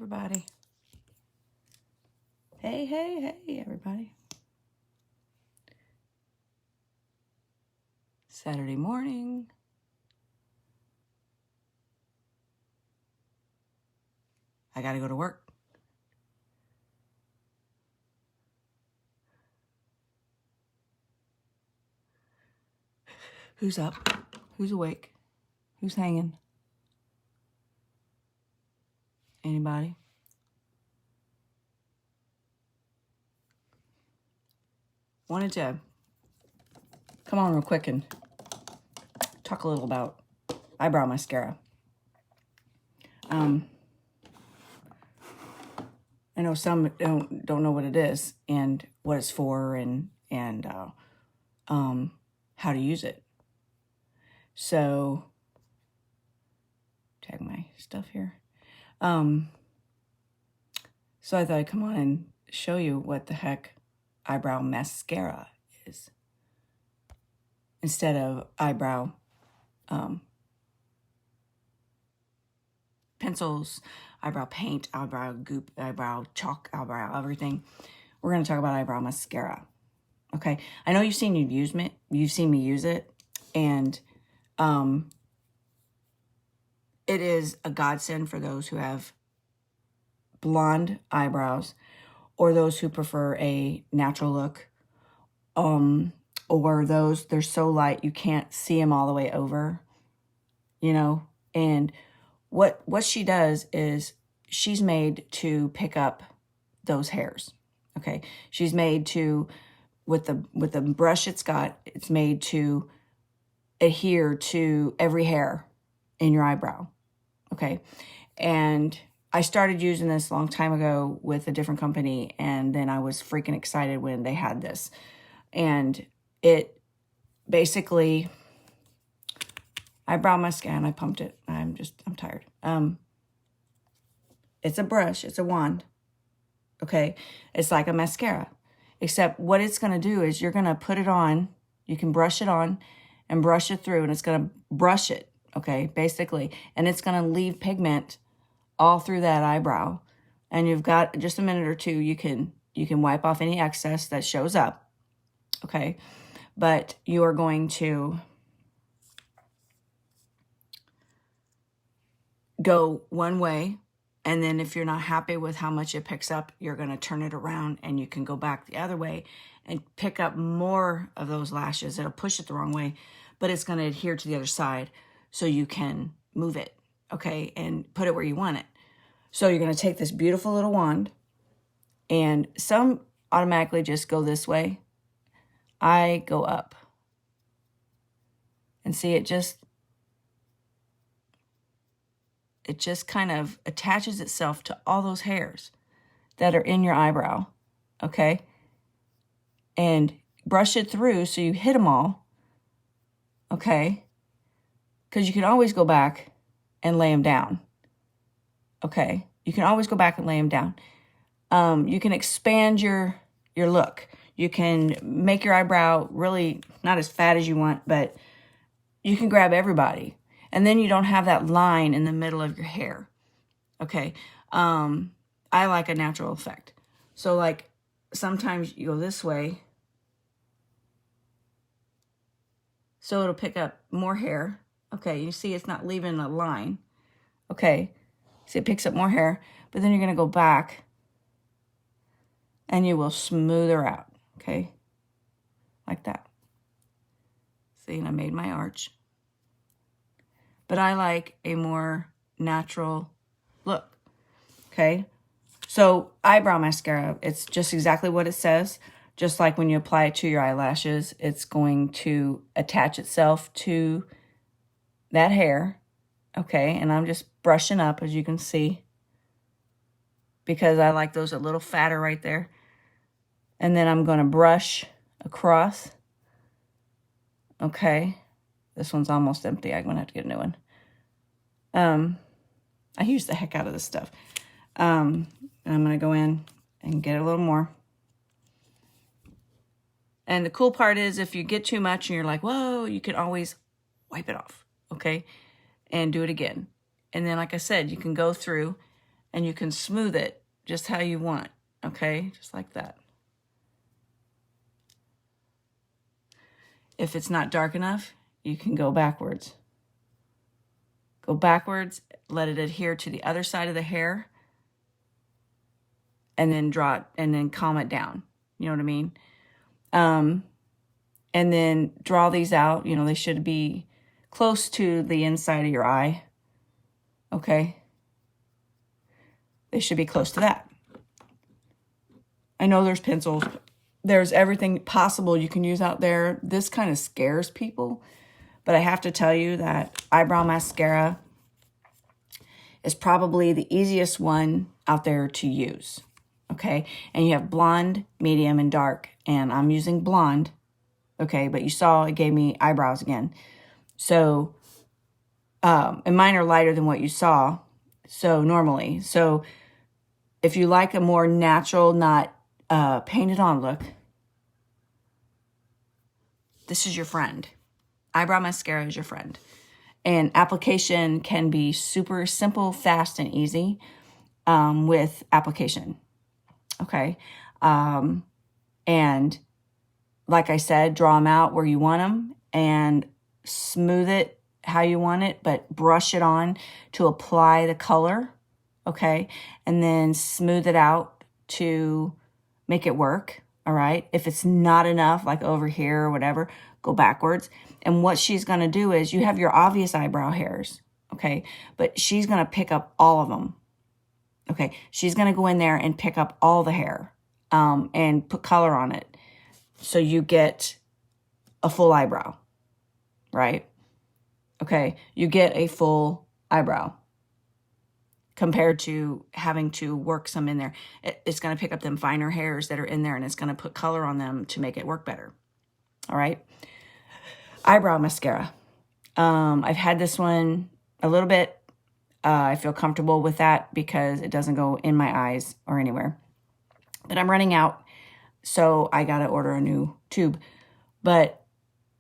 everybody. Hey, everybody. Saturday morning. I gotta go to work. Who's up? Who's awake? Who's hanging? Anybody? Wanted to come on real quick and talk a little about eyebrow mascara. I know some don't know what it is and what it's for and how to use it. So, tag my stuff here. So I thought I'd come on and show you what the heck eyebrow mascara is instead of eyebrow pencils, eyebrow paint, eyebrow goop, eyebrow chalk, eyebrow everything. We're going to talk about eyebrow mascara. Okay, I know you've seen me use it, and it is a godsend for those who have blonde eyebrows or those who prefer a natural look, or those, they're so light you can't see them all the way over, you know. And what she does is she's made to pick up those hairs. Okay, she's made to, with the brush it's made to adhere to every hair in your eyebrow. Okay, and I started using this a long time ago with a different company, and then I was freaking excited when they had this. And it basically, eyebrow mascara, and I pumped it. I'm tired. It's a brush, it's a wand. Okay, it's like a mascara, except what it's going to do is you're going to put it on, you can brush it on and brush it through, and it's going to brush it, okay, basically, and it's going to leave pigment all through that eyebrow. And you've got just a minute or two, you can wipe off any excess that shows up, okay, but you are going to go one way, and then if you're not happy with how much it picks up, you're going to turn it around and you can go back the other way and pick up more of those lashes. It'll push it the wrong way, but it's going to adhere to the other side so you can move it, okay, and put it where you want it. So you're going to take this beautiful little wand, and some automatically just go this way. I go up. And see, it just kind of attaches itself to all those hairs that are in your eyebrow, okay? And brush it through so you hit them all, okay? Because you can always go back and lay them down, okay? You can always go back and lay them down. You can expand your look. You can make your eyebrow really not as fat as you want, but you can grab everybody. And then you don't have that line in the middle of your hair. Okay. I like a natural effect. So like sometimes you go this way. So it'll pick up more hair. Okay. You see it's not leaving a line. Okay. See, it picks up more hair. But then you're going to go back and you will smooth her out. Okay. Like that. See, and I made my arch. But I like a more natural look, okay? So eyebrow mascara, it's just exactly what it says. Just like when you apply it to your eyelashes, it's going to attach itself to that hair, okay? And I'm just brushing up, as you can see, because I like those a little fatter right there. And then I'm going to brush across, okay? This one's almost empty. I'm going to have to get a new one. I use the heck out of this stuff. And I'm going to go in and get a little more. And the cool part is if you get too much and you're like, whoa, you can always wipe it off, okay? And do it again. And then, like I said, you can go through And you can smooth it just how you want, okay? Just like that. If it's not dark enough, you can go backwards. Go backwards, let it adhere to the other side of the hair, and then draw it, and then calm it down. You know what I mean? And then draw these out. You know, they should be close to the inside of your eye. Okay? They should be close to that. I know there's pencils. There's everything possible you can use out there. This kind of scares people. But I have to tell you that eyebrow mascara is probably the easiest one out there to use. Okay? And you have blonde, medium, and dark. And I'm using blonde. Okay? But you saw it gave me eyebrows again. So, and mine are lighter than what you saw. So normally. So if you like a more natural, not painted on look, this is your friend. Eyebrow mascara is your friend. And application can be super simple, fast, and easy with application. Okay. And like I said, draw them out where you want them and smooth it how you want it, but brush it on to apply the color. Okay. And then smooth it out to make it work. All right. If it's not enough, like over here or whatever, go backwards. And what she's going to do is you have your obvious eyebrow hairs. Okay. But she's going to pick up all of them. Okay. She's going to go in there and pick up all the hair and put color on it. So you get a full eyebrow. Right. Okay. You get a full eyebrow. Compared to having to work some in there. It's going to pick up them finer hairs that are in there and it's going to put color on them to make it work better. All right. Eyebrow mascara. I've had this one a little bit. I feel comfortable with that because it doesn't go in my eyes or anywhere. But I'm running out, so I got to order a new tube. But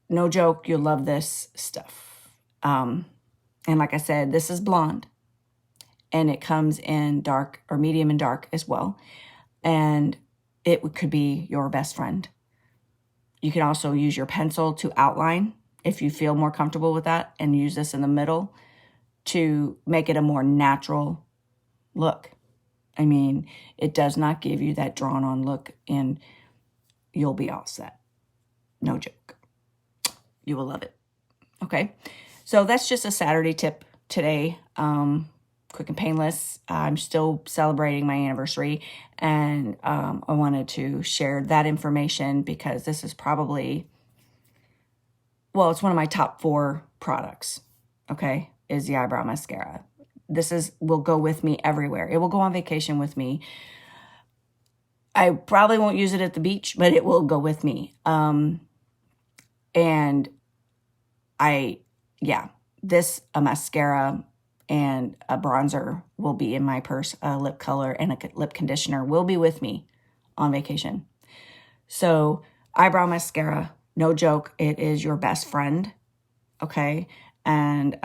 no joke, you'll love this stuff. And like I said, this is blonde. And it comes in dark or medium and dark as well. And it could be your best friend. You can also use your pencil to outline if you feel more comfortable with that, and use this in the middle to make it a more natural look. I mean, it does not give you that drawn on look, and you'll be all set. No joke. You will love it. Okay. So that's just a Saturday tip today. Quick and painless. I'm still celebrating my anniversary, and I wanted to share that information because this is probably, well, it's one of my top 4 products, okay, is the eyebrow mascara. This will go with me everywhere. It will go on vacation with me. I probably won't use it at the beach, but it will go with me. And this mascara and a bronzer will be in my purse. A lip color and a lip conditioner will be with me on vacation. So eyebrow mascara, no joke, it is your best friend. Okay. And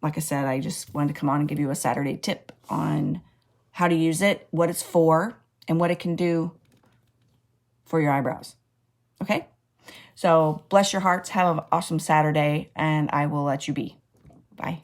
like I said, I just wanted to come on and give you a Saturday tip on how to use it, what it's for, and what it can do for your eyebrows. Okay. So bless your hearts. Have an awesome Saturday, and I will let you be. Bye.